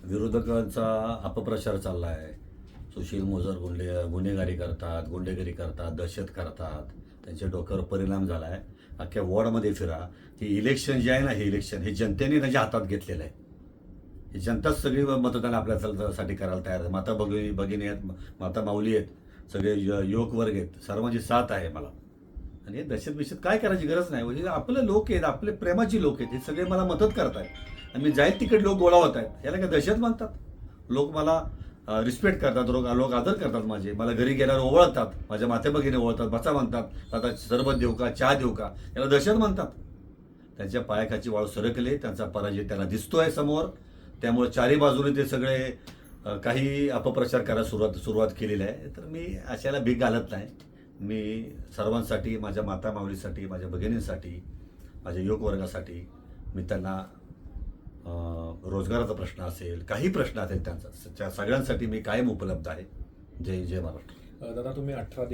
विरोधकांचा अपप्रचार चालला आहे. सुशील मोजर गुन्हेगारी करतात, गुंडेगिरी करतात, दहशत करतात. त्यांच्या डोक्यावर परिणाम झाला आहे. अख्ख्या वॉर्डमध्ये फिरा. ही इलेक्शन जे आहे ना, हे इलेक्शन हे जनतेने त्यांच्या हातात घेतलेलं आहे. ही जनताच सगळी मतदान आपल्यासाठी करायला तयार आहे. माता भगिनी आहेत, माता माऊली आहेत, सगळे युवक वर्ग आहेत, सर्वांची साथ आहे मला. आणि हे दहशत काय करायची गरज नाही. म्हणजे आपले लोक आहेत, आपले प्रेमाची लोक आहेत, हे सगळे मला मदत करतायत आणि मी जाईल तिकडे लोक गोळा होत आहेत. याला काय दहशत म्हणतात? लोक मला रिस्पेक्ट करतात, लोक आदर करतात माझे. मला घरी गेल्यावर ओवळतात, माझ्या माते भगिनी ओवळतात, बसा म्हणतात, आता सरबत देऊ का, चहा देऊ का, याला दहशत म्हणतात. त्यांच्या पायाखाची वाळू सरकले, त्यांचा पराजय त्यांना दिसतोय समोर. त्यामुळे चारी बाजूने ते सगळे काही अपप्रचार करायला सुरुवात केलेली आहे. तर मी अशाला भीक घालत नाही. मी सर्वांसाठी, माझ्या माता माऊलीसाठी, माझ्या भगिनींसाठी, माझ्या युवक वर्गासाठी मी त्यांना रोजगाराचा प्रश्न असेल, काही प्रश्न असेल त्यांचा, सगळ्यांसाठी मी कायम उपलब्ध आहे. जय जय महाराष्ट्र. दादा, तुम्ही 18